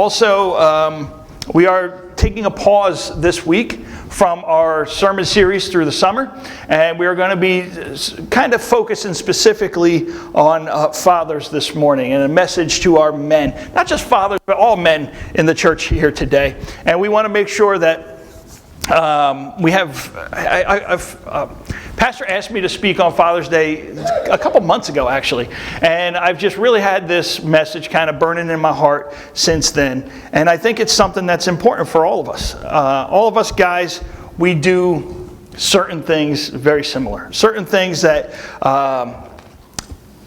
also, we are taking a pause this week from our sermon series through the summer, and we are going to be kind of focusing specifically on fathers this morning, and a message to our men, not just fathers, but all men in the church here today. And we want to make sure that Pastor asked me to speak on Father's Day a couple months ago, actually, and I've just really had this message kind of burning in my heart since then. And I think it's something that's important for all of us. All of us guys, we do certain things very similar. Certain things that,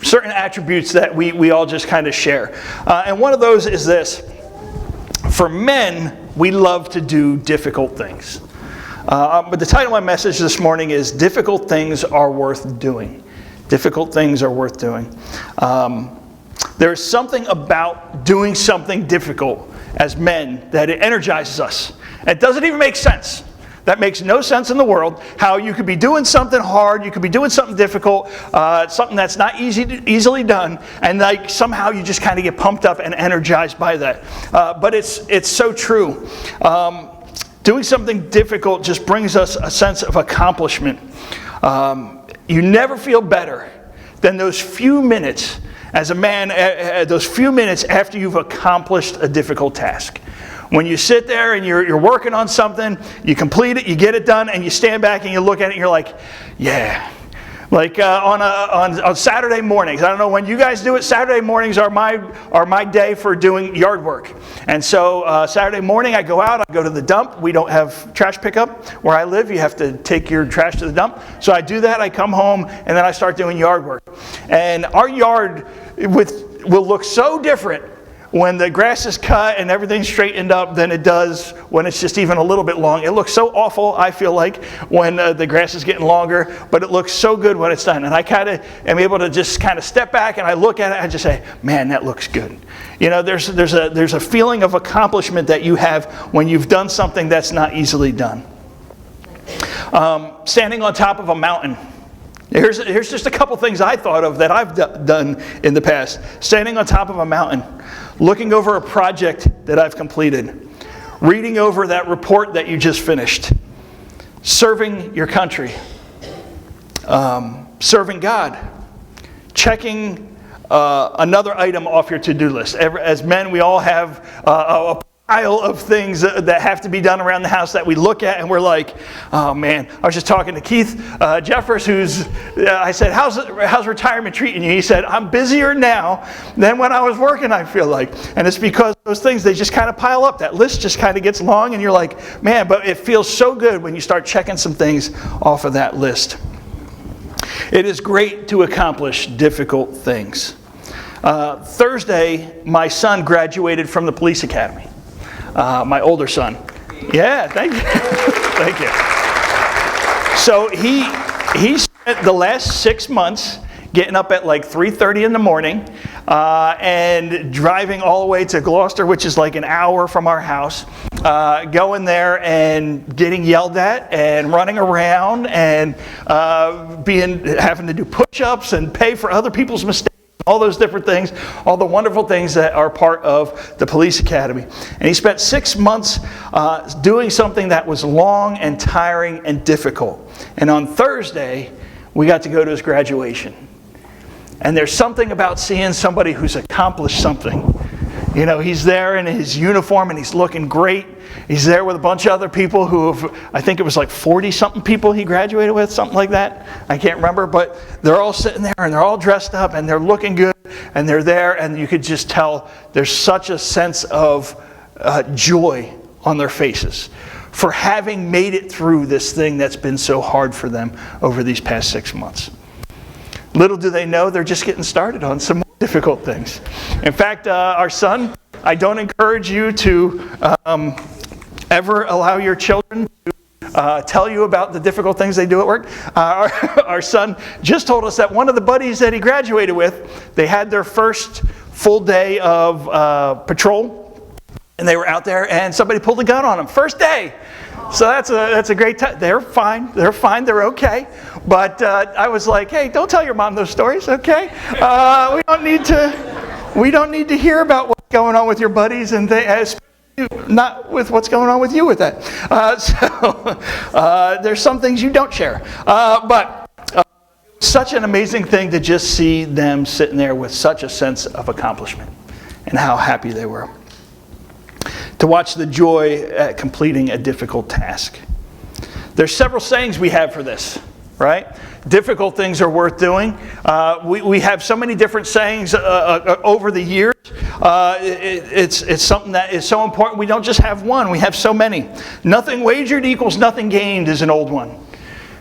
certain attributes that we all just kind of share. And one of those is this. For men, we love to do difficult things. But the title of my message this morning is Difficult Things Are Worth Doing. Difficult things are worth doing. There's something about doing something difficult as men that it energizes us. It doesn't even make sense. That makes no sense in the world, how you could be doing something hard, you could be doing something difficult, something that's not easily done, and like somehow you just kind of get pumped up and energized by that. But it's so true. Doing something difficult just brings us a sense of accomplishment. You never feel better than those few minutes as a man, those few minutes after you've accomplished a difficult task. When you sit there and you're working on something, you complete it, you get it done, and you stand back and you look at it and you're like, yeah. Like on Saturday mornings, I don't know when you guys do it. Saturday mornings are my day for doing yard work, and so Saturday morning I go out. I go to the dump. We don't have trash pickup where I live. You have to take your trash to the dump. So I do that. I come home and then I start doing yard work. And our yard will look so different when the grass is cut and everything's straightened up than it does when it's just even a little bit long. It looks so awful, I feel like, when the grass is getting longer, but it looks so good when it's done. And I kind of am able to just kind of step back and I look at it and I just say, man, that looks good. You know, there's a feeling of accomplishment that you have when you've done something that's not easily done. Standing on top of a mountain. Here's just a couple things I thought of that I've done in the past. Standing on top of a mountain, looking over a project that I've completed, reading over that report that you just finished, serving your country, serving God, checking another item off your to-do list. As men, we all have a pile of things that have to be done around the house that we look at and we're like, oh man. I was just talking to Keith Jeffers, I said, how's retirement treating you? He said, I'm busier now than when I was working, I feel like. And it's because those things, they just kind of pile up. That list just kind of gets long and you're like, man, but it feels so good when you start checking some things off of that list. It is great to accomplish difficult things. Thursday, my son graduated from the police academy. My older son. Yeah, thank you. Thank you. So he spent the last 6 months getting up at like 3:30 in the morning and driving all the way to Gloucester, which is like an hour from our house, going there and getting yelled at and running around and having to do push-ups and pay for other people's mistakes. All those different things, all the wonderful things that are part of the police academy. And he spent 6 months doing something that was long and tiring and difficult. And on Thursday, we got to go to his graduation. And there's something about seeing somebody who's accomplished something. You know, he's there in his uniform and he's looking great. He's there with a bunch of other people who I think it was like 40-something people he graduated with, something like that. I can't remember, but they're all sitting there and they're all dressed up and they're looking good and they're there and you could just tell there's such a sense of joy on their faces for having made it through this thing that's been so hard for them over these past 6 months. Little do they know they're just getting started on some more difficult things. In fact, our son, I don't encourage you to ever allow your children to tell you about the difficult things they do at work. Our son just told us that one of the buddies that he graduated with, they had their first full day of patrol, and they were out there, and somebody pulled a gun on them. First day. So that's a great time. They're fine. They're okay. But I was like, hey, don't tell your mom those stories, okay? We don't need to hear about what going on with your buddies and especially not with what's going on with you with that. There's some things you don't share. But such an amazing thing to just see them sitting there with such a sense of accomplishment and how happy they were. To watch the joy at completing a difficult task. There's several sayings we have for this, right? Difficult things are worth doing. We have so many different sayings over the years. It's something that is so important. We don't just have one. We have so many. Nothing wagered equals nothing gained is an old one.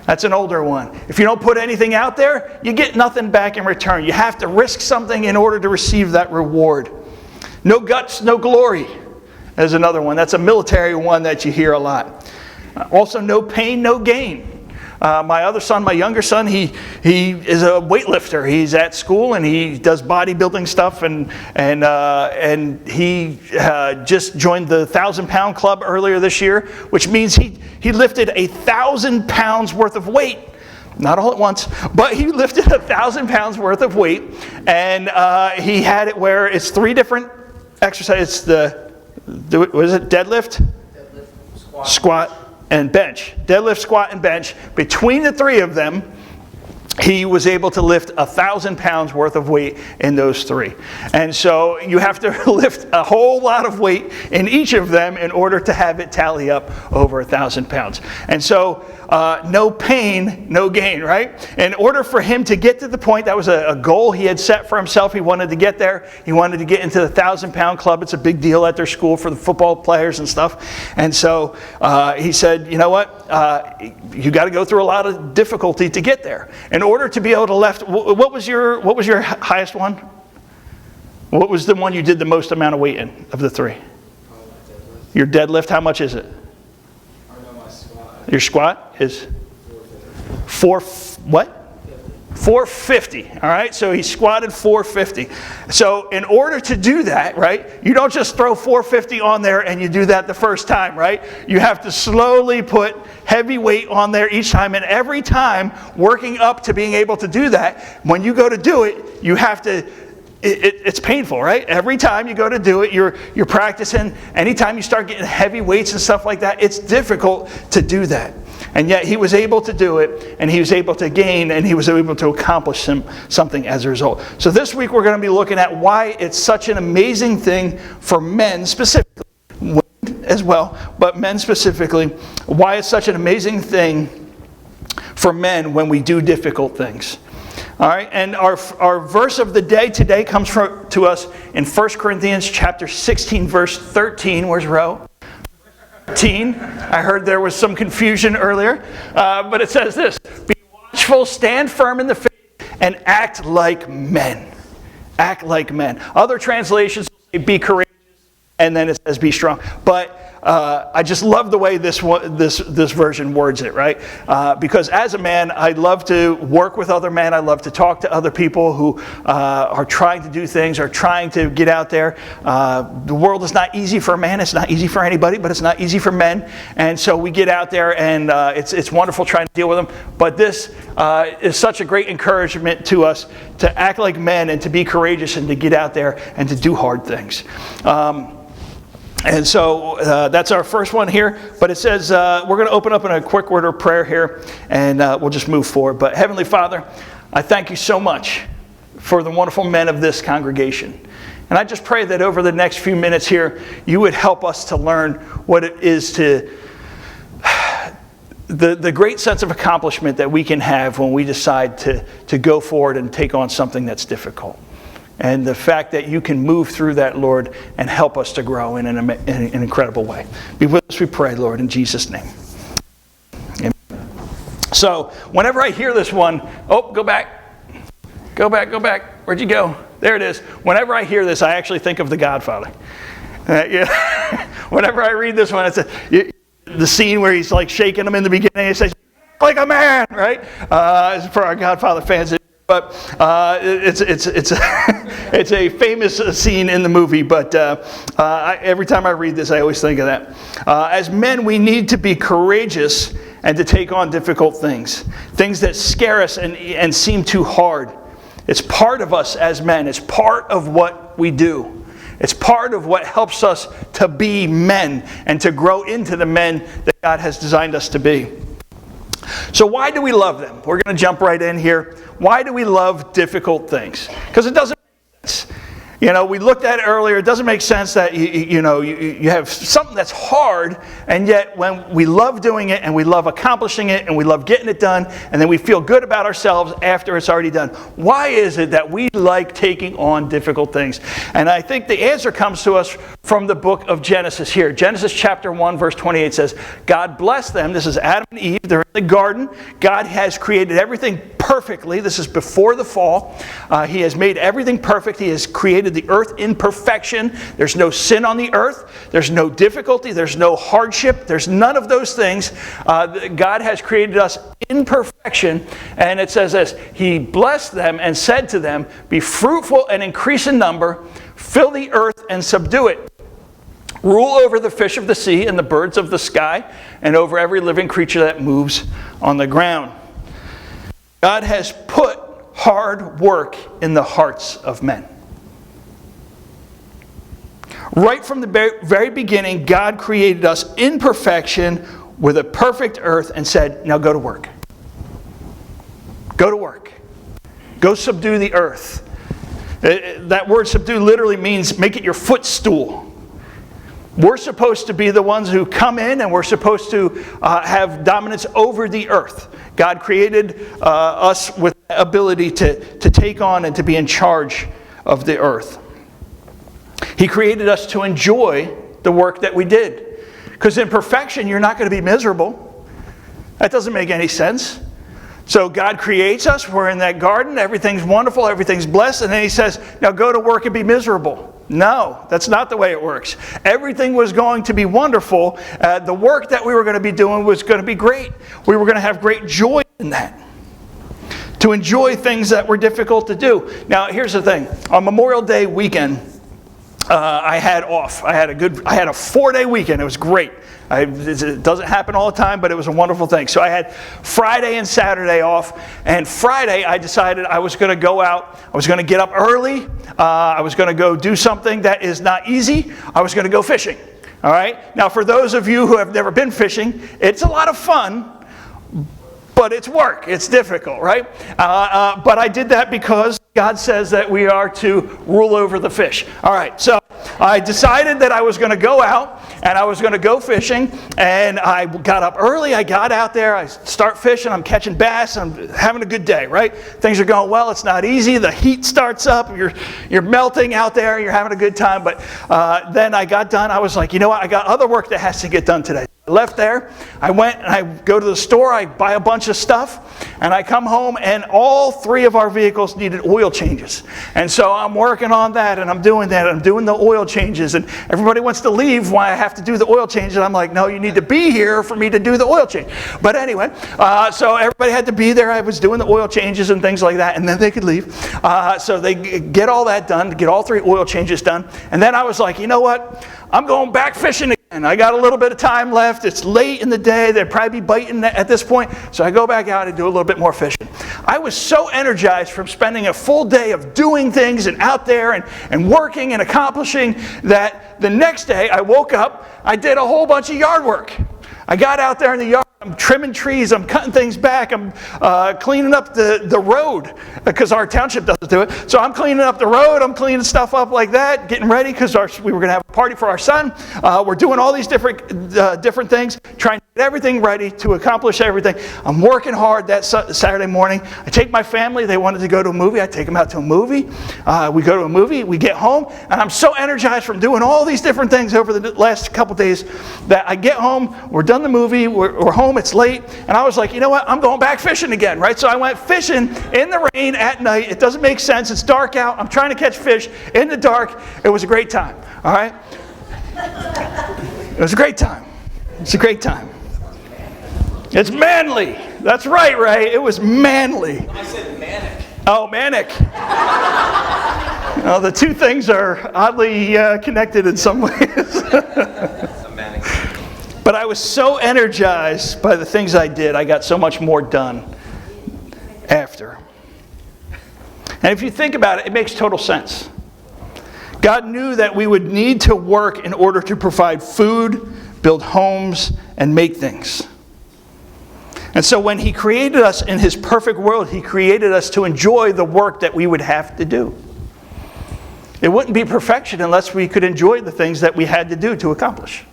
That's an older one. If you don't put anything out there, you get nothing back in return. You have to risk something in order to receive that reward. No guts, no glory is another one. That's a military one that you hear a lot. Also, no pain, no gain. My other son, my younger son, he is a weightlifter. He's at school and he does bodybuilding stuff, and he just joined the 1,000-pound club earlier this year, which means he lifted 1,000 pounds worth of weight. Not all at once, but he lifted 1,000 pounds worth of weight, and he had it where it's 3 different exercises. What is it? Deadlift, squat, and bench. Deadlift, squat, and bench. Between the 3 of them, he was able to lift 1,000 pounds worth of weight in those 3. And so you have to lift a whole lot of weight in each of them in order to have it tally up over 1,000 pounds. And so no pain, no gain, right? In order for him to get to the point, that was a goal he had set for himself. He wanted to get there. He wanted to get into the 1,000-pound club. It's a big deal at their school for the football players and stuff. And so he said, you know what? You got to go through a lot of difficulty to get there. In order to be able to lift, what was your highest one? What was the one you did the most amount of weight in of the 3? Your deadlift, how much is it? Your squat is 450. All right, so he squatted 450. So in order to do that, right, you don't just throw 450 on there and you do that the first time, right? You have to slowly put heavy weight on there each time, and every time working up to being able to do that, when you go to do it, you have to. It's painful, right? Every time you go to do it, you're practicing. Anytime you start getting heavy weights and stuff like that, it's difficult to do that. And yet he was able to do it, and he was able to gain, and he was able to accomplish something as a result. So this week we're going to be looking at why it's such an amazing thing for men specifically, women as well, but men specifically, why it's such an amazing thing for men when we do difficult things. All right, and our verse of the day today comes to us in 1 Corinthians chapter 16, verse 13. Where's Ro? 13. I heard there was some confusion earlier, but it says this: be watchful, stand firm in the faith, and act like men. Act like men. Other translations say be courageous, and then it says be strong. But I just love the way this version words it, right? Because as a man, I love to work with other men. I love to talk to other people who are trying to do things, are trying to get out there. The world is not easy for a man. It's not easy for anybody, but it's not easy for men. And so we get out there, and it's wonderful trying to deal with them. But this is such a great encouragement to us to act like men and to be courageous and to get out there and to do hard things. And so that's our first one here. But it says we're going to open up in a quick word of prayer here, and we'll just move forward. But Heavenly Father, I thank you so much for the wonderful men of this congregation. And I just pray that over the next few minutes here, you would help us to learn what it is to the great sense of accomplishment that we can have when we decide to go forward and take on something that's difficult. And the fact that you can move through that, Lord, and help us to grow in an incredible way. Be with us, we pray, Lord, in Jesus' name. Amen. So, whenever I hear this one, go back. Where'd you go? There it is. Whenever I hear this, I actually think of The Godfather. Whenever I read this one, it's the scene where he's like shaking him in the beginning. He says, like a man, right? For our Godfather fans. But it's a famous scene in the movie. But every time I read this, I always think of that. As men, we need to be courageous and to take on difficult things that scare us and seem too hard. It's part of us as men. It's part of what we do. It's part of what helps us to be men and to grow into the men that God has designed us to be. So why do we love them? We're going to jump right in here. Why do we love difficult things? Because it doesn't make sense. You know, we looked at it earlier. It doesn't make sense that you have something that's hard, and yet when we love doing it and we love accomplishing it and we love getting it done, and then we feel good about ourselves after it's already done. Why is it that we like taking on difficult things? And I think the answer comes to us from the book of Genesis here. Genesis chapter 1 verse 28 says, God blessed them. This is Adam and Eve. They're in the garden. God has created everything perfectly. This is before the fall. He has made everything perfect. He has created the earth in perfection. There's no sin on the earth. There's no difficulty. There's no hardship. There's none of those things. God has created us in perfection. And it says this, He blessed them and said to them, be fruitful and increase in number, fill the earth and subdue it. Rule over the fish of the sea and the birds of the sky, and over every living creature that moves on the ground. God has put hard work in the hearts of men. Right from the very beginning, God created us in perfection with a perfect earth and said, now go to work. Go to work. Go subdue the earth. That word subdue literally means make it your footstool. We're supposed to be the ones who come in, and we're supposed to have dominance over the earth. God created us with the ability to take on and to be in charge of the earth. He created us to enjoy the work that we did. Because in perfection, you're not going to be miserable. That doesn't make any sense. So God creates us, we're in that garden, everything's wonderful, everything's blessed, and then He says, now go to work and be miserable. No, that's not the way it works. Everything was going to be wonderful. The work that we were going to be doing was going to be great. We were going to have great joy in that. To enjoy things that were difficult to do. Now, here's the thing. On Memorial Day weekend, I had off. I had a 4-day weekend. It was great. It doesn't happen all the time, but it was a wonderful thing. So I had Friday and Saturday off. And Friday, I decided I was going to go out. I was going to get up early. I was going to go do something that is not easy. I was going to go fishing. All right? Now, for those of you who have never been fishing, it's a lot of fun. But it's work. It's difficult, right? But I did that because God says that we are to rule over the fish. All right, so I decided that I was going to go out and I was going to go fishing. And I got up early. I got out there. I start fishing. I'm catching bass. I'm having a good day, right? Things are going well. It's not easy. The heat starts up. You're melting out there. You're having a good time. But then I got done. I was like, you know what? I got other work that has to get done today. I left there, I went and I go to the store, I buy a bunch of stuff, and I come home and all 3 of our vehicles needed oil changes. And so I'm working on that and I'm doing that, I'm doing the oil changes, and everybody wants to leave while I have to do the oil changes. I'm like, no, you need to be here for me to do the oil change. But anyway, so everybody had to be there. I was doing the oil changes and things like that, and then they could leave. So they get all that done, get all 3 oil changes done, and then I was like, you know what? I'm going back fishing again. I got a little bit of time left. It's late in the day. They'd probably be biting at this point. So I go back out and do a little bit more fishing. I was so energized from spending a full day of doing things and out there and working and accomplishing that the next day I woke up, I did a whole bunch of yard work. I got out there in the yard. I'm trimming trees. I'm cutting things back. I'm cleaning up the road because our township doesn't do it. So I'm cleaning up the road. I'm cleaning stuff up like that, getting ready because we were going to have a party for our son. We're doing all these different things, trying to get everything ready to accomplish everything. I'm working hard that Saturday morning. I take my family. They wanted to go to a movie. I take them out to a movie. We go to a movie. We get home, and I'm so energized from doing all these different things over the last couple days that I get home. We're done the movie. We're home. It's late, and I was like, you know what? I'm going back fishing again, right? So I went fishing in the rain at night. It doesn't make sense. It's dark out. I'm trying to catch fish in the dark. It was a great time, all right? It was a great time. It's a great time. It's manly. That's right, Ray. It was manly. I said manic. Oh, manic. Well, the two things are oddly connected in some ways. But I was so energized by the things I did. I got so much more done after. And if you think about it, it makes total sense. God knew that we would need to work in order to provide food, build homes, and make things. And so when He created us in His perfect world, He created us to enjoy the work that we would have to do. It wouldn't be perfection unless we could enjoy the things that we had to do to accomplish.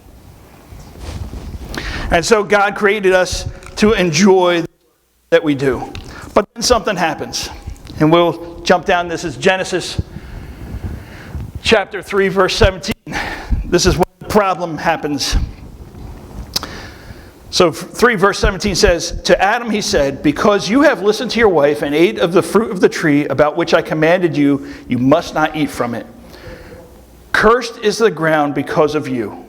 And so God created us to enjoy that we do. But then something happens. And we'll jump down. This is Genesis chapter 3, verse 17. This is when the problem happens. So 3 verse 17 says, to Adam he said, because you have listened to your wife and ate of the fruit of the tree about which I commanded you, you must not eat from it. Cursed is the ground because of you.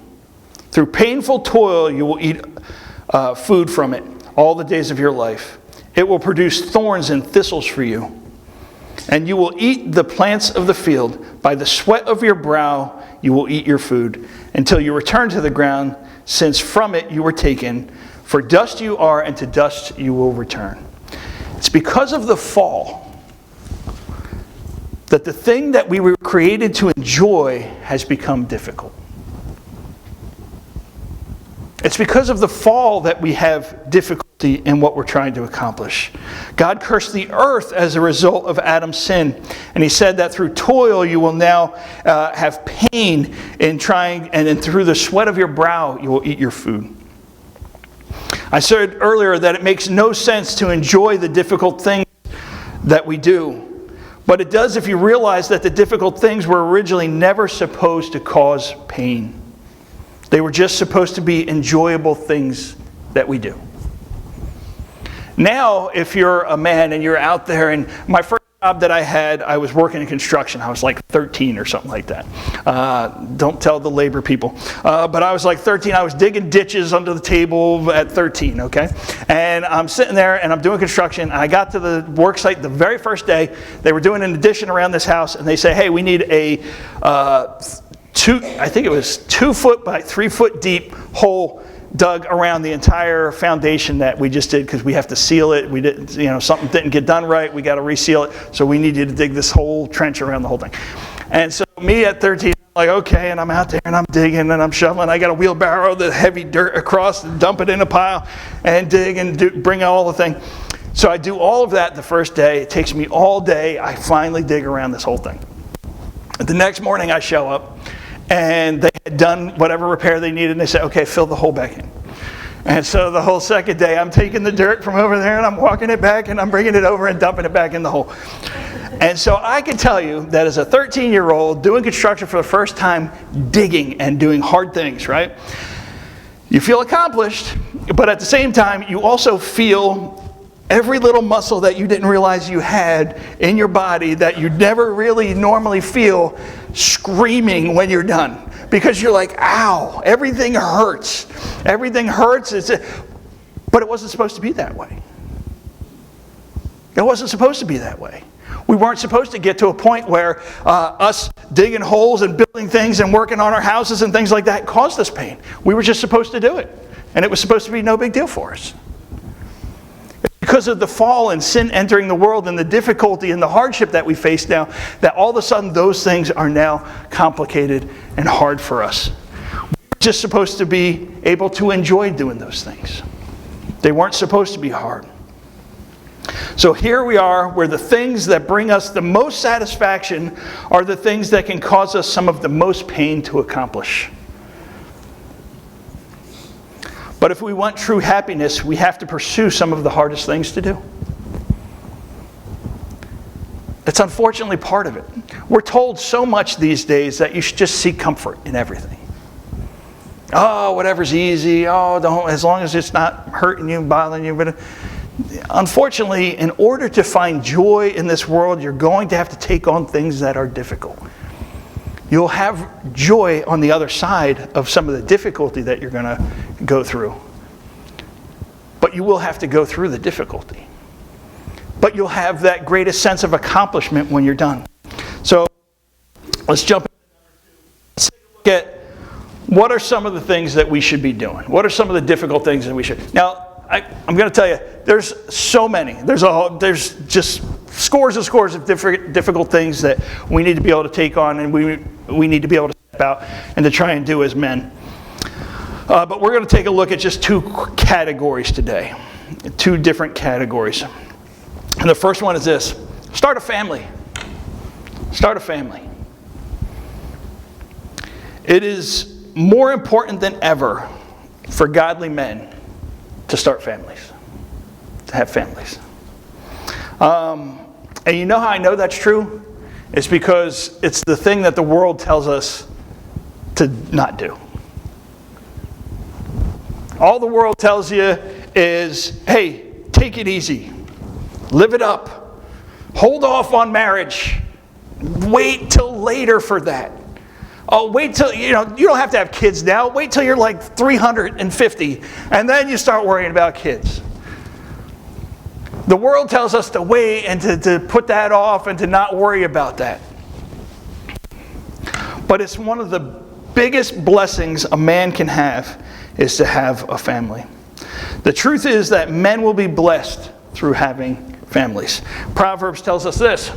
Through painful toil you will eat food from it all the days of your life. It will produce thorns and thistles for you. And you will eat the plants of the field. By the sweat of your brow you will eat your food, until you return to the ground, since from it you were taken. For dust you are, and to dust you will return. It's because of the fall that the thing that we were created to enjoy has become difficult. It's because of the fall that we have difficulty in what we're trying to accomplish. God cursed the earth as a result of Adam's sin. And He said that through toil you will now have pain in trying, and then through the sweat of your brow you will eat your food. I said earlier that it makes no sense to enjoy the difficult things that we do. But it does if you realize that the difficult things were originally never supposed to cause pain. They were just supposed to be enjoyable things that we do. Now, if you're a man and you're out there, and my first job that I had, I was working in construction. I was like 13 or something like that. Don't tell the labor people. But I was like 13. I was digging ditches under the table at 13, okay? And I'm sitting there and I'm doing construction. And I got to the work site the very first day. They were doing an addition around this house, and they say, hey, we need a I think it was 2 foot by 3 foot deep hole dug around the entire foundation that we just did, because we have to seal it. We didn't, something didn't get done right. We got to reseal it. So we need you to dig this whole trench around the whole thing. And so me at 13, I'm like, okay, and I'm out there and I'm digging and I'm shoveling. I got a wheelbarrow, the heavy dirt across, and dump it in a pile and dig and bring all the thing. So I do all of that the first day. It takes me all day. I finally dig around this whole thing. The next morning I show up, and they had done whatever repair they needed, and they said, okay, fill the hole back in. And so the whole second day, I'm taking the dirt from over there, and I'm walking it back, and I'm bringing it over and dumping it back in the hole. And so I can tell you that as a 13-year-old doing construction for the first time, digging and doing hard things, right? You feel accomplished, but at the same time, you also feel every little muscle that you didn't realize you had in your body that you never really normally feel screaming when you're done. Because you're like, ow, everything hurts. Everything hurts. But it wasn't supposed to be that way. It wasn't supposed to be that way. We weren't supposed to get to a point where us digging holes and building things and working on our houses and things like that caused us pain. We were just supposed to do it. And it was supposed to be no big deal for us. Because of the fall and sin entering the world and the difficulty and the hardship that we face now, that all of a sudden those things are now complicated and hard for us. We're just supposed to be able to enjoy doing those things. They weren't supposed to be hard. So here we are, where the things that bring us the most satisfaction are the things that can cause us some of the most pain to accomplish. But if we want true happiness, we have to pursue some of the hardest things to do. That's unfortunately part of it. We're told so much these days that you should just seek comfort in everything. Oh, whatever's easy. Oh, don't, as long as it's not hurting you, bothering you. But unfortunately, in order to find joy in this world, you're going to have to take on things that are difficult. You'll have joy on the other side of some of the difficulty that you're going to go through. But you will have to go through the difficulty. But you'll have that greatest sense of accomplishment when you're done. So let's jump in. Let's take a look at what are some of the things that we should be doing. What are some of the difficult things that we should. Now, I'm going to tell you, there's so many. There's just scores of difficult things that we need to be able to take on, and we need to be able to step out and to try and do as men. But we're going to take a look at just two categories today. Two different categories. And the first one is this: start a family. Start a family. It is more important than ever for godly men to start families, to have families. And you know how I know that's true? It's because it's the thing that the world tells us to not do. All the world tells you is, hey, take it easy. Live it up. Hold off on marriage. Wait till later for that. Oh, wait till, you don't have to have kids now. Wait till you're like 350, and then you start worrying about kids. The world tells us to wait and to put that off and to not worry about that. But it's one of the biggest blessings a man can have is to have a family. The truth is that men will be blessed through having families. Proverbs tells us this: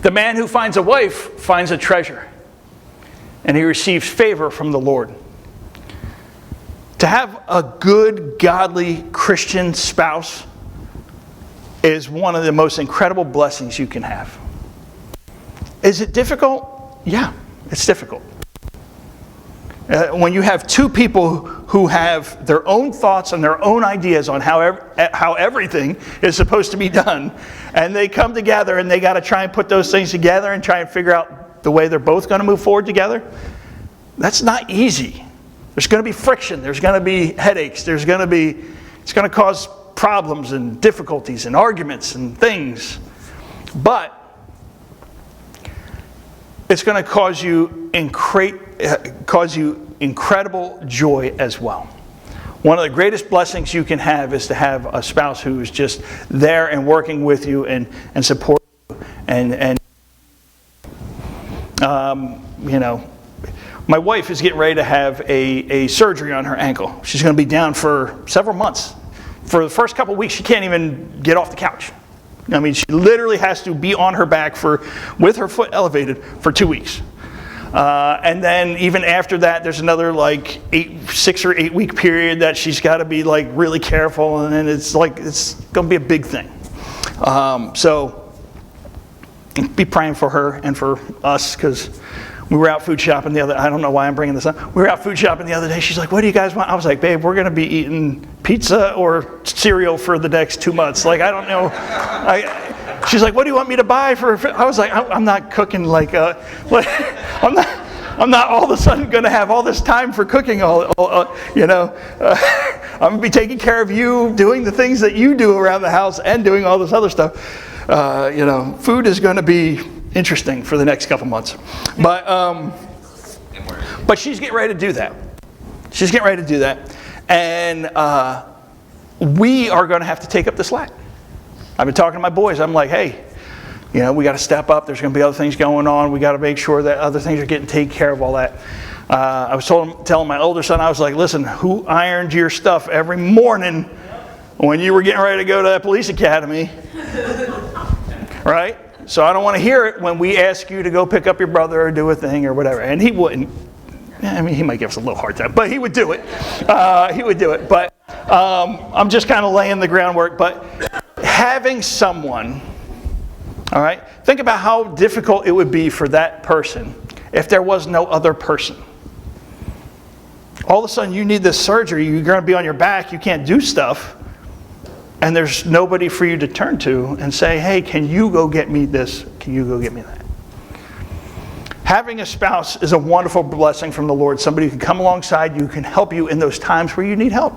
the man who finds a wife finds a treasure, and he receives favor from the Lord. To have a good, godly Christian spouse is one of the most incredible blessings you can have. Is it difficult? Yeah, it's difficult. When you have two people who have their own thoughts and their own ideas on how everything is supposed to be done, and they come together and they got to try and put those things together and try and figure out the way they're both going to move forward together, that's not easy. There's going to be friction. There's going to be headaches. It's going to cause problems and difficulties and arguments and things. But it's going to cause you incredible joy as well. One of the greatest blessings you can have is to have a spouse who is just there and working with you and support you. And my wife is getting ready to have a surgery on her ankle. She's going to be down for several months. For the first couple of weeks, she can't even get off the couch. I mean, she literally has to be on her back with her foot elevated for 2 weeks. And then even after that, there's another 6 or 8 week period that she's got to be really careful, and then it's going to be a big thing. So be praying for her and for us, because we were out food shopping I don't know why I'm bringing this up. We were out food shopping the other day. She's like, what do you guys want? I was like, babe, we're going to be eating pizza or cereal for the next 2 months. I don't know. She's like, what do you want me to buy for? I was like, I'm not cooking I'm not all of a sudden going to have all this time for cooking. I'm going to be taking care of you, doing the things that you do around the house, and doing all this other stuff. Food is going to be interesting for the next couple months. But she's getting ready to do that. And we are going to have to take up the slack. I've been talking to my boys. I'm like, hey, we got to step up. There's going to be other things going on. We got to make sure that other things are getting taken care of, all that. I was telling my older son, I was like, listen, who ironed your stuff every morning when you were getting ready to go to that police academy? Right? So I don't want to hear it when we ask you to go pick up your brother or do a thing or whatever. And he wouldn't. I mean, he might give us a little hard time, but he would do it. But I'm just kind of laying the groundwork. But having someone, all right, think about how difficult it would be for that person if there was no other person. All of a sudden, you need this surgery. You're going to be on your back. You can't do stuff. And there's nobody for you to turn to and say, hey, can you go get me this? Can you go get me that? Having a spouse is a wonderful blessing from the Lord. Somebody who can come alongside you, can help you in those times where you need help.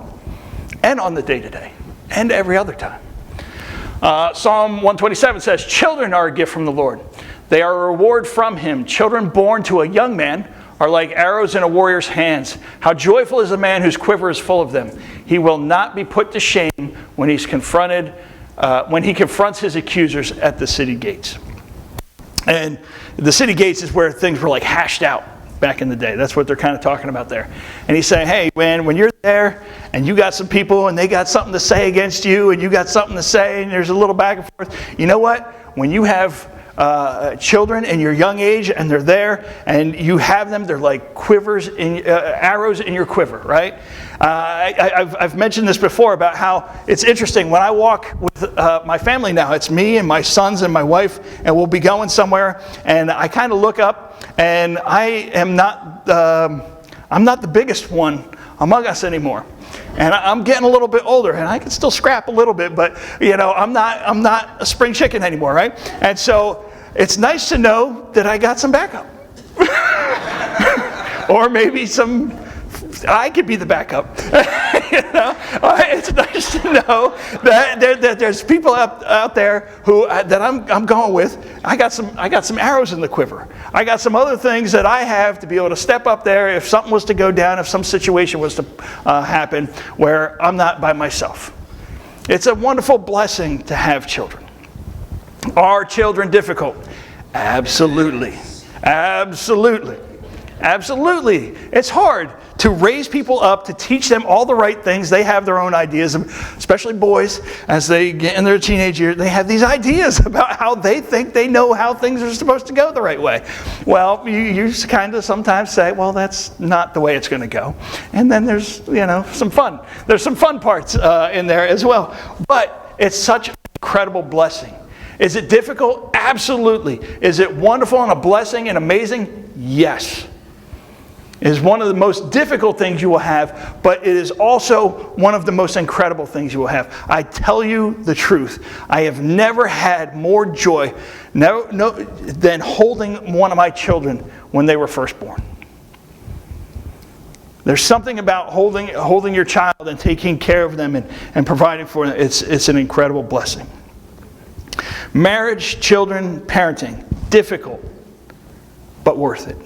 And on the day-to-day. And every other time. Psalm 127 says, children are a gift from the Lord. They are a reward from Him. Children born to a young man are like arrows in a warrior's hands. How joyful is the man whose quiver is full of them. He will not be put to shame when he confronts his accusers at the city gates. And the city gates is where things were hashed out. back in the day. That's what they're kind of talking about there. And he's saying, hey, when you're there and you got some people and they got something to say against you and you got something to say and there's a little back and forth, you know what? When you have children in your young age and they're there and you have them, they're like arrows in your quiver, right? I've mentioned this before about how it's interesting. When I walk with my family now, it's me and my sons and my wife, and we'll be going somewhere, and I kind of look up, and I'm not the biggest one among us anymore. And I'm getting a little bit older, and I can still scrap a little bit, but I'm not a spring chicken anymore, right? And so it's nice to know that I got some backup, or maybe I could be the backup. It's nice to know that there's people out there who that I'm going with. I got some arrows in the quiver. I got some other things that I have to be able to step up there if something was to go down, if some situation was to happen where I'm not by myself. It's a wonderful blessing to have children. Are children difficult? Absolutely. Absolutely. Absolutely. It's hard to raise people up, to teach them all the right things. They have their own ideas, especially boys, as they get in their teenage years. They have these ideas about how they think they know how things are supposed to go the right way. Well, you kind of sometimes say, well, that's not the way it's going to go. And then there's, some fun. There's some fun parts in there as well. But it's such an incredible blessing. Is it difficult? Absolutely. Is it wonderful and a blessing and amazing? Yes. It is one of the most difficult things you will have, but it is also one of the most incredible things you will have. I tell you the truth. I have never had more joy than holding one of my children when they were first born. There's something about holding your child and taking care of them and providing for them. It's an incredible blessing. Marriage, children, parenting, difficult, but worth it.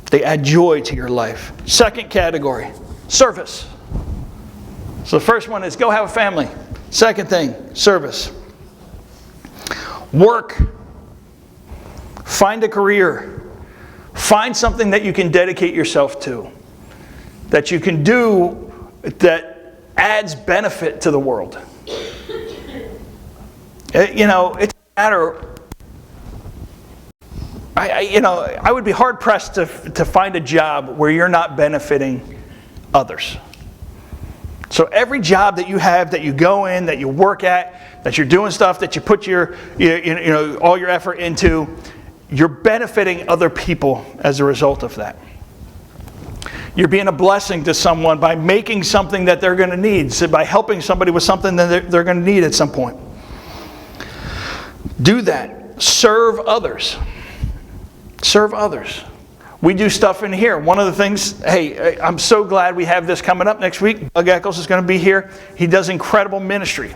They add joy to your life. Second category, service. So the first one is go have a family. Second thing, service. Work. Find a career. Find something that you can dedicate yourself to. That you can do that adds benefit to the world. It doesn't matter. I would be hard pressed to find a job where you're not benefiting others. So every job that you have, that you go in, that you work at, that you're doing stuff, that you put all your effort into, you're benefiting other people as a result of that. You're being a blessing to someone by making something that they're going to need, so by helping somebody with something that they're going to need at some point. Do that. Serve others. Serve others. We do stuff in here. One of the things, I'm so glad we have this coming up next week. Doug Eccles is going to be here. He does incredible ministry.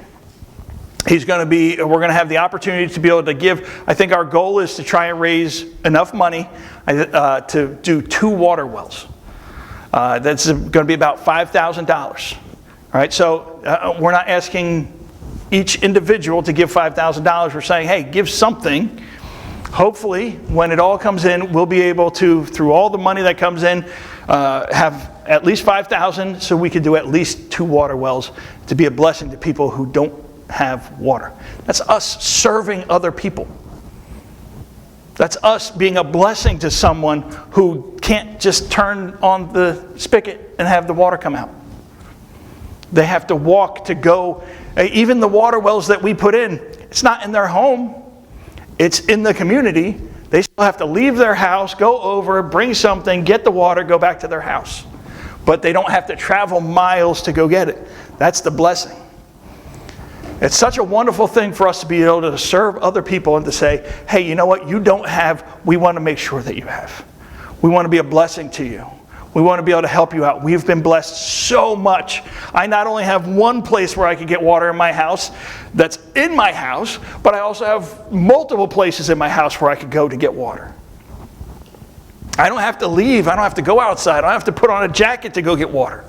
We're going to have the opportunity to be able to give, I think our goal is to try and raise enough money to do 2 water wells. That's going to be about $5,000. All right, so we're not asking each individual to give $5,000. We're saying, hey, give something. Hopefully, when it all comes in, we'll be able to, through all the money that comes in, have at least $5,000 so we can do at least 2 water wells to be a blessing to people who don't have water. That's us serving other people. That's us being a blessing to someone who can't just turn on the spigot and have the water come out. They have to walk to go. Even the water wells that we put in, it's not in their home. It's in the community. They still have to leave their house, go over, bring something, get the water, go back to their house. But they don't have to travel miles to go get it. That's the blessing. It's such a wonderful thing for us to be able to serve other people and to say, hey, you know what you don't have, we want to make sure that you have. We want to be a blessing to you. We want to be able to help you out. We've been blessed so much. I not only have one place where I can get water in my house that's in my house, but I also have multiple places in my house where I could go to get water. I don't have to leave. I don't have to go outside. I don't have to put on a jacket to go get water.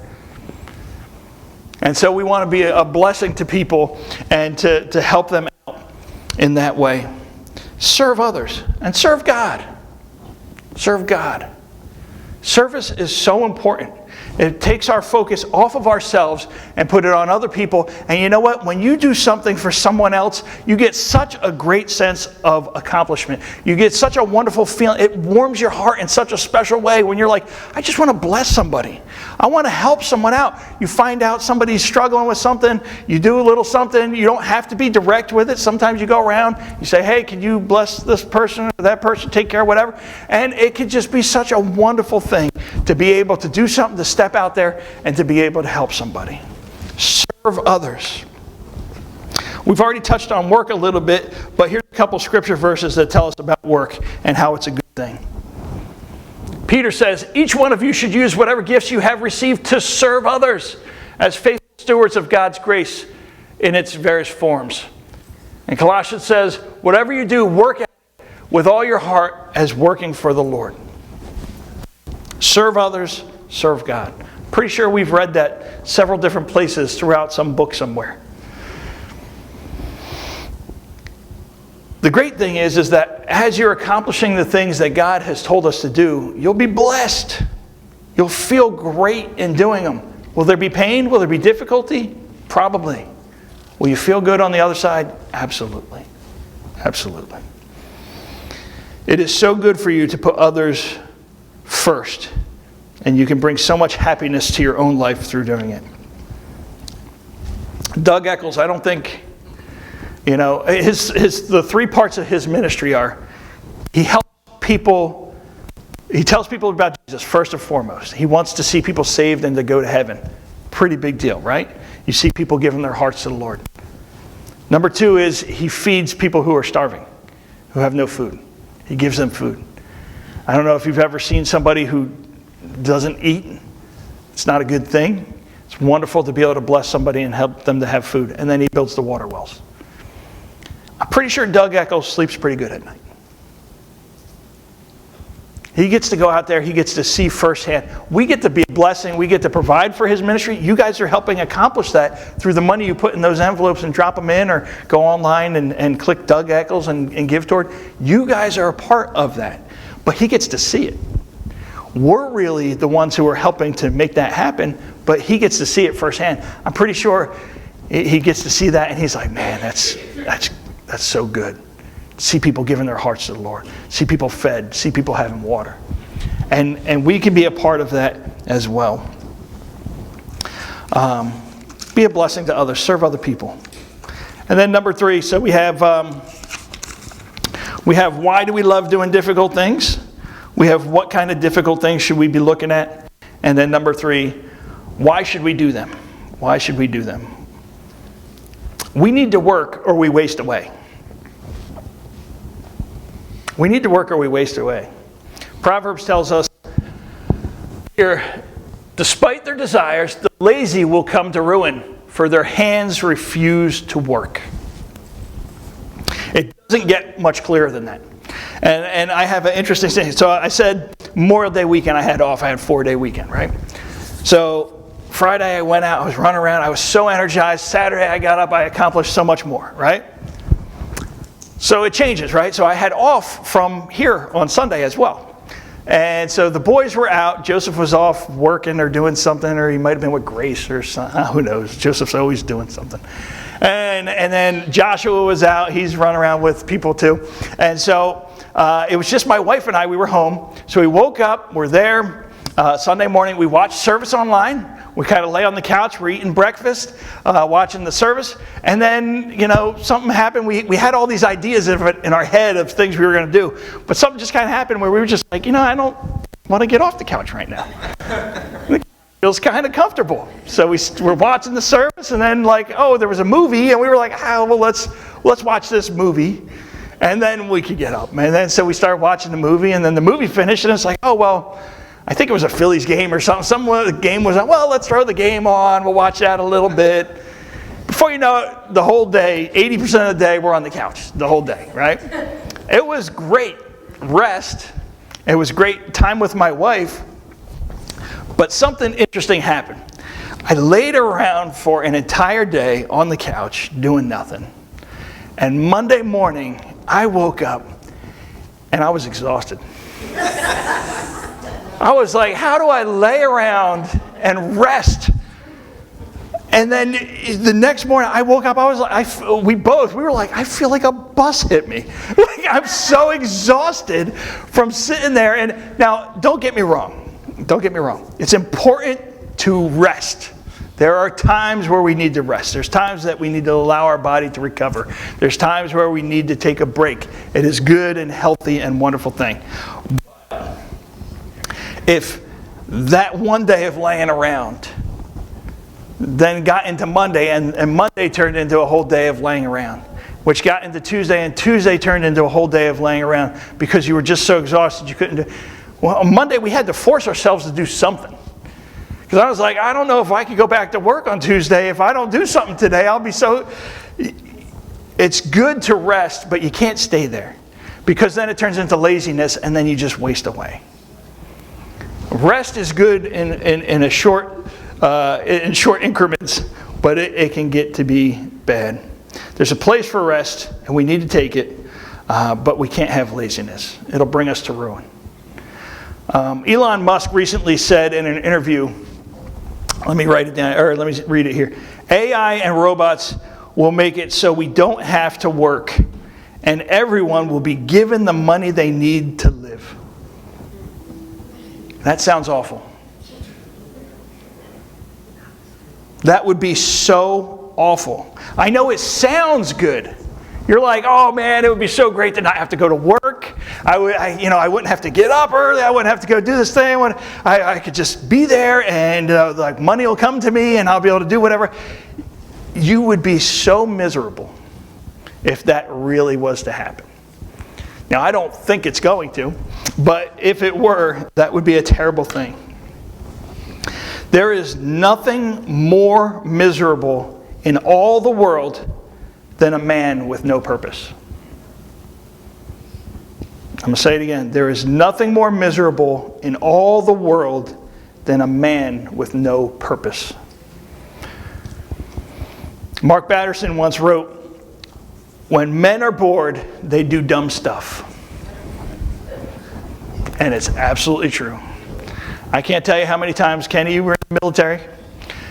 And so we want to be a blessing to people and to help them out in that way. Serve others and serve God. Serve God. Service is so important. It takes our focus off of ourselves and put it on other people. And you know what? When you do something for someone else, you get such a great sense of accomplishment. You get such a wonderful feeling. It warms your heart in such a special way when you're like, I just want to bless somebody. I want to help someone out. You find out somebody's struggling with something. You do a little something. You don't have to be direct with it. Sometimes you go around. You say, hey, can you bless this person or that person, take care of whatever. And it could just be such a wonderful thing to be able to do something, to step out there and to be able to help somebody. Serve others. We've already touched on work a little bit, but here's a couple scripture verses that tell us about work and how it's a good thing. Peter says, each one of you should use whatever gifts you have received to serve others as faithful stewards of God's grace in its various forms. And Colossians says, whatever you do, work at it with all your heart as working for the Lord. Serve others, serve God. Pretty sure we've read that several different places throughout some book somewhere. The great thing is that as you're accomplishing the things that God has told us to do, you'll be blessed. You'll feel great in doing them. Will there be pain? Will there be difficulty? Probably. Will you feel good on the other side? Absolutely. Absolutely. It is so good for you to put others first. And you can bring so much happiness to your own life through doing it. Doug Eccles, I don't think, the three parts of his ministry are, he helps people, he tells people about Jesus first and foremost. He wants to see people saved and to go to heaven. Pretty big deal, right? You see people giving their hearts to the Lord. Number two is he feeds people who are starving, who have no food. He gives them food. I don't know if you've ever seen somebody who doesn't eat. It's not a good thing. It's wonderful to be able to bless somebody and help them to have food. And then he builds the water wells. I'm pretty sure Doug Eccles sleeps pretty good at night. He gets to go out there. He gets to see firsthand. We get to be a blessing. We get to provide for his ministry. You guys are helping accomplish that through the money you put in those envelopes and drop them in, or go online and click Doug Eccles and give toward. You guys are a part of that. But he gets to see it. We're really the ones who are helping to make that happen, but he gets to see it firsthand. I'm pretty sure he gets to see that, and he's like, man, that's so good. See people giving their hearts to the Lord. See people fed. See people having water. And we can be a part of that as well. Be a blessing to others. Serve other people. And then number three, so we have why do we love doing difficult things? We have what kind of difficult things should we be looking at? And then number three, why should we do them? Why should we do them? We need to work or we waste away. We need to work or we waste away. Proverbs tells us here, despite their desires, the lazy will come to ruin, for their hands refuse to work. It doesn't get much clearer than that. And I have an interesting thing. So I said Memorial Day weekend I had off. I had a 4-day weekend, right? So Friday I went out. I was running around. I was so energized. Saturday I got up. I accomplished so much more, right? So it changes, right? So I had off from here on Sunday as well. And so the boys were out. Joseph was off working or doing something, or he might have been with Grace or something. Who knows? Joseph's always doing something. And then Joshua was out. He's running around with people too. And so it was just my wife and I. We were home. So we woke up. We're there Sunday morning. We watched service online. We kind of lay on the couch. We're eating breakfast, watching the service. And then, something happened. We had all these ideas in our head of things we were going to do. But something just kind of happened where we were just like, I don't want to get off the couch right now. It feels kind of comfortable. So we're watching the service, and then there was a movie, and we were like, let's watch this movie. And then we could get up. And then so we started watching the movie, and then the movie finished, and it's like, I think it was a Phillies game or something. Some game was like, let's throw the game on. We'll watch that a little bit. Before you know it, the whole day, 80% of the day, we're on the couch. The whole day, right? It was great rest. It was great time with my wife. But something interesting happened. I laid around for an entire day on the couch doing nothing. And Monday morning, I woke up and I was exhausted. I was like, how do I lay around and rest? And then the next morning I woke up, we were like, I feel like a bus hit me. Like, I'm so exhausted from sitting there. And now, don't get me wrong. It's important to rest. There are times where we need to rest. There's times that we need to allow our body to recover. There's times where we need to take a break. It is good and healthy and wonderful thing. But if that one day of laying around then got into Monday, and Monday turned into a whole day of laying around, which got into Tuesday, and Tuesday turned into a whole day of laying around because you were just so exhausted you couldn't do. Well, on Monday we had to force ourselves to do something. Because I was like, I don't know if I could go back to work on Tuesday. If I don't do something today, I'll be so... It's good to rest, but you can't stay there. Because then it turns into laziness, and then you just waste away. Rest is good in short increments, but it can get to be bad. There's a place for rest, and we need to take it, but we can't have laziness. It'll bring us to ruin. Elon Musk recently said in an interview, let me write it down, or let me read it here. AI and robots will make it so we don't have to work, and everyone will be given the money they need to live. That sounds awful. That would be so awful. I know it sounds good. You're like, oh man, it would be so great to not have to go to work. I wouldn't have to get up early. I wouldn't have to go do this thing. I could just be there, and like money will come to me, and I'll be able to do whatever. You would be so miserable if that really was to happen. Now, I don't think it's going to, but if it were, that would be a terrible thing. There is nothing more miserable in all the world than a man with no purpose. I'm going to say it again. There is nothing more miserable in all the world than a man with no purpose. Mark Batterson once wrote, "When men are bored, they do dumb stuff." And it's absolutely true. I can't tell you how many times, Kenny, you were in the military.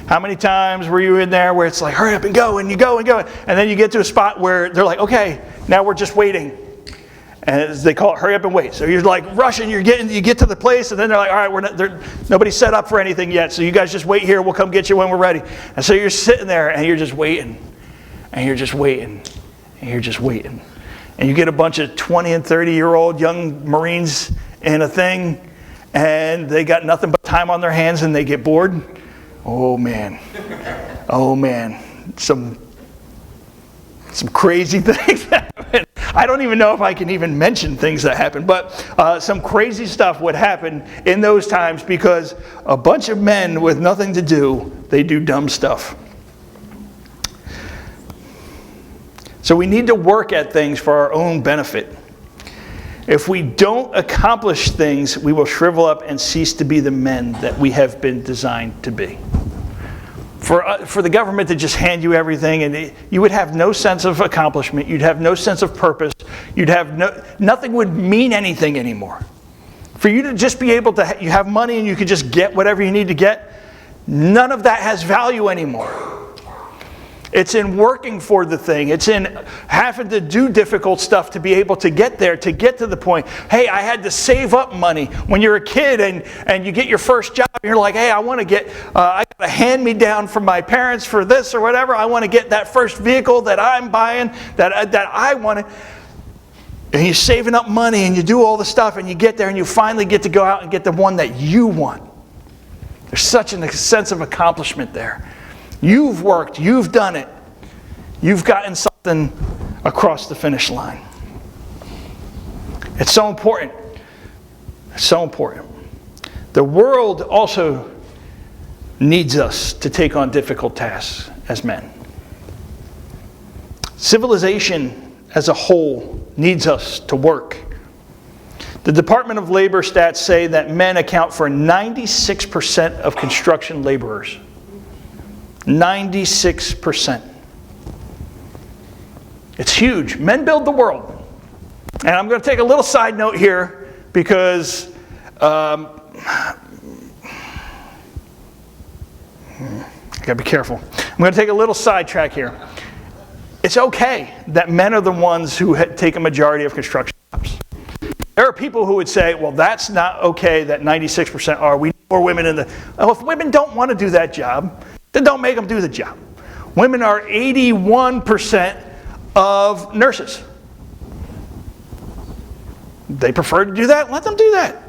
How many times were you in there where it's like, hurry up and go, and you go and go. And then you get to a spot where they're like, okay, now we're just waiting. And they call it hurry up and wait. So you're like rushing, you get to the place, and then they're like, all right, nobody's set up for anything yet, so you guys just wait here, we'll come get you when we're ready. And so you're sitting there, and you're just waiting, and you're just waiting, and you're just waiting. And you get a bunch of 20 and 30-year-old young Marines in a thing, and they got nothing but time on their hands, and they get bored. Oh man, some crazy things happen. I don't even know if I can even mention things that happen, but some crazy stuff would happen in those times because a bunch of men with nothing to do, they do dumb stuff. So we need to work at things for our own benefit. If we don't accomplish things, we will shrivel up and cease to be the men that we have been designed to be. For the government to just hand you everything, and you would have no sense of accomplishment, you'd have no sense of purpose, nothing would mean anything anymore. For you to just be able to, you have money and you can just get whatever you need to get, none of that has value anymore. It's in working for the thing. It's in having to do difficult stuff to be able to get there, to get to the point. Hey, I had to save up money. When you're a kid and you get your first job, and you're like, hey, I want to get, I got a hand-me-down from my parents for this or whatever. I want to get that first vehicle that I'm buying, that I wanted. And you're saving up money and you do all the stuff and you get there and you finally get to go out and get the one that you want. There's such a sense of accomplishment there. You've worked, you've done it. You've gotten something across the finish line. It's so important. It's so important. The world also needs us to take on difficult tasks as men. Civilization as a whole needs us to work. The Department of Labor stats say that men account for 96% of construction laborers. 96%. It's huge. Men build the world. And I'm going to take a little side note here. because I gotta be careful. I'm going to take a little sidetrack here. It's okay that men are the ones who take a majority of construction jobs. There are people who would say, well, that's not okay that 96% are. We need more women in the... Well, if women don't want to do that job, then don't make them do the job. Women are 81% of nurses. They prefer to do that? Let them do that.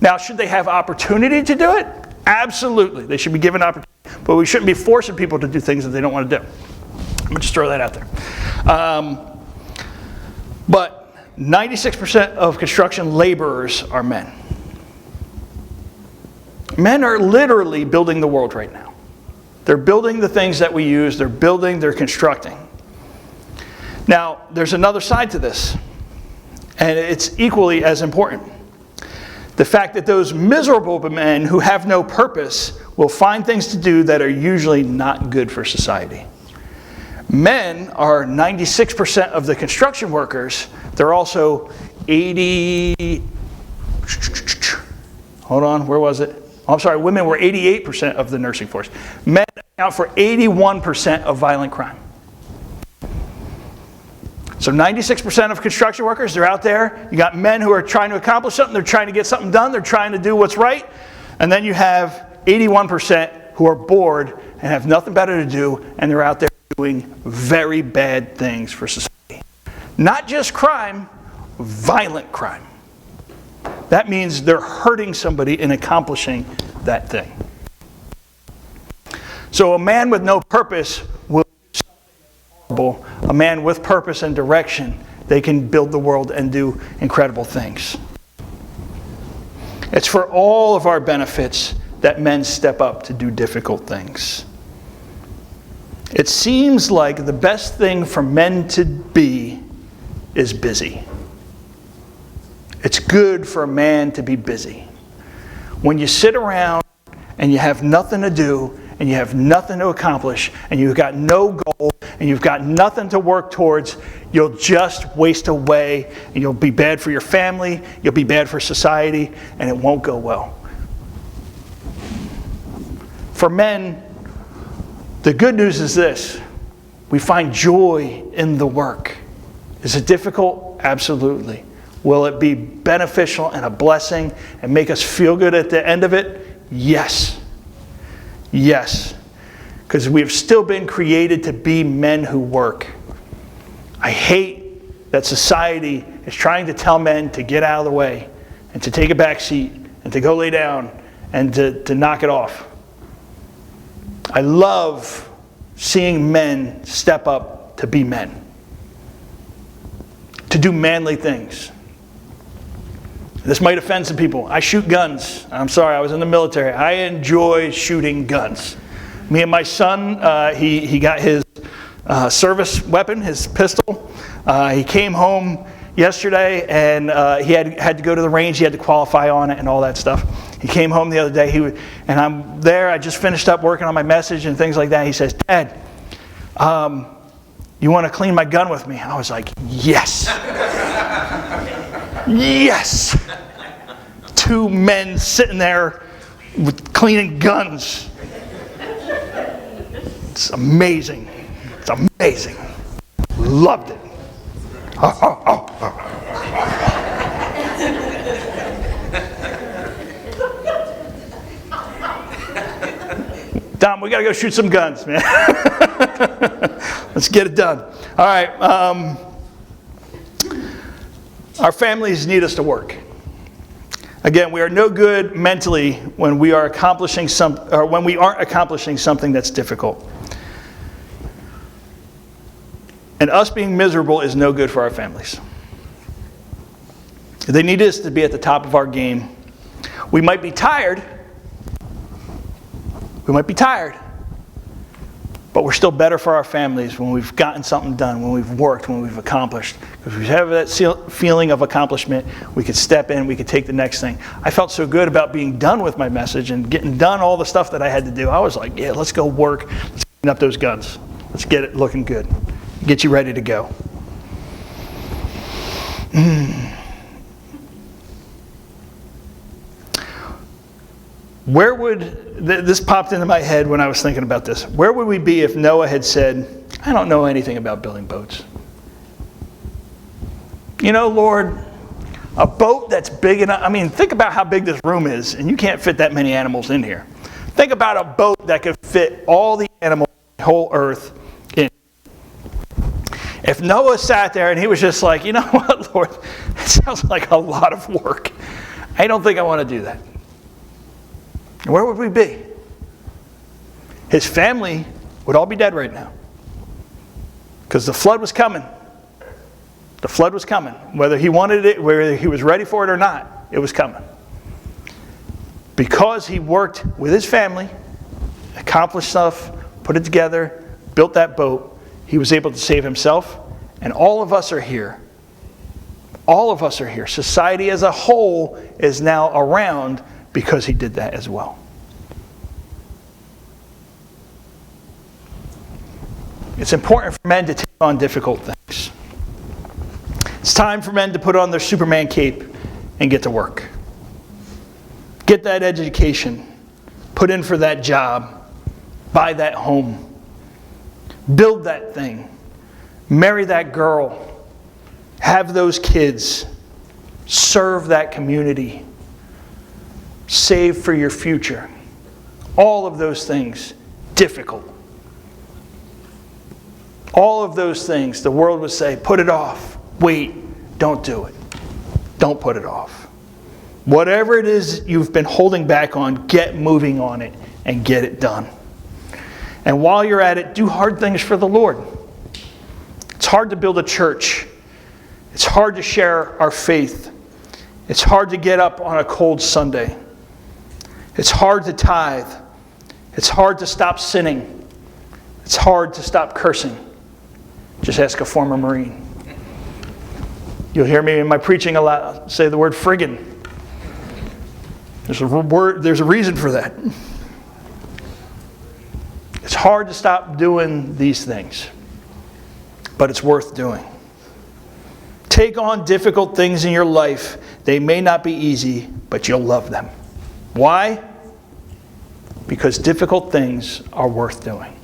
Now, should they have opportunity to do it? Absolutely. They should be given opportunity. But we shouldn't be forcing people to do things that they don't want to do. I'm going to just throw that out there. But 96% of construction laborers are men. Men are literally building the world right now. They're building the things that we use. They're constructing. Now, there's another side to this, and it's equally as important. The fact that those miserable men who have no purpose will find things to do that are usually not good for society. Men are 96% of the construction workers. They're also 80... Hold on, where was it? Oh, I'm sorry, women were 88% of the nursing force. Men account for 81% of violent crime. So 96% of construction workers, they're out there. You got men who are trying to accomplish something. They're trying to get something done. They're trying to do what's right. And then you have 81% who are bored and have nothing better to do, and they're out there doing very bad things for society. Not just crime, violent crime. That means they're hurting somebody in accomplishing that thing. So a man with no purpose will do something horrible. A man with purpose and direction, they can build the world and do incredible things. It's for all of our benefits that men step up to do difficult things. It seems like the best thing for men to be is busy. It's good for a man to be busy. When you sit around and you have nothing to do and you have nothing to accomplish and you've got no goal and you've got nothing to work towards, you'll just waste away and you'll be bad for your family, you'll be bad for society, and it won't go well. For men, the good news is this: we find joy in the work. Is it difficult? Absolutely. Will it be beneficial and a blessing and make us feel good at the end of it? Yes. Yes. Because we have still been created to be men who work. I hate that society is trying to tell men to get out of the way and to take a back seat and to go lay down and to knock it off. I love seeing men step up to be men, to do manly things. This might offend some people. I shoot guns. I'm sorry, I was in the military. I enjoy shooting guns. Me and my son, he got his service weapon, his pistol. He came home yesterday and he had to go to the range. He had to qualify on it and all that stuff. He came home the other day, and I'm there. I just finished up working on my message and things like that. He says, "Dad, you want to clean my gun with me?" I was like, yes. Yes. Two men sitting there with cleaning guns. It's amazing. It's amazing. Loved it. Dom, we got to go shoot some guns, man. Let's get it done. All right. Our families need us to work. Again, we are no good mentally when we are accomplishing when we aren't accomplishing something that's difficult. And us being miserable is no good for our families. They need us to be at the top of our game. We might be tired. But we're still better for our families when we've gotten something done, when we've worked, when we've accomplished. Because we have that feeling of accomplishment, we could step in, we could take the next thing. I felt so good about being done with my message and getting done all the stuff that I had to do. I was like, yeah, let's go work. Let's clean up those guns. Let's get it looking good. Get you ready to go. This popped into my head when I was thinking about this. Where would we be if Noah had said, I don't know anything about building boats. You know, Lord, a boat that's big enough, I mean, think about how big this room is, and you can't fit that many animals in here. Think about a boat that could fit all the animals on the whole earth in. If Noah sat there and he was just like, you know what, Lord, it sounds like a lot of work. I don't think I want to do that. Where would we be? His family would all be dead right now. Because the flood was coming. The flood was coming. Whether he wanted it, whether he was ready for it or not, it was coming. Because he worked with his family, accomplished stuff, put it together, built that boat, he was able to save himself, and all of us are here. All of us are here. Society as a whole is now around because he did that as well. It's important for men to take on difficult things. It's time for men to put on their Superman cape and get to work. Get that education. Put in for that job. Buy that home. Build that thing. Marry that girl. Have those kids. Serve that community. Save for your future. All of those things, difficult. All of those things, the world would say, put it off. Wait, don't do it. Don't put it off. Whatever it is you've been holding back on, get moving on it and get it done. And while you're at it, do hard things for the Lord. It's hard to build a church. It's hard to share our faith. It's hard to get up on a cold Sunday. It's hard to tithe. It's hard to stop sinning. It's hard to stop cursing. Just ask a former Marine. You'll hear me in my preaching a lot say the word friggin'. There's a reason for that. It's hard to stop doing these things, but it's worth doing. Take on difficult things in your life. They may not be easy, but you'll love them. Why? Because difficult things are worth doing.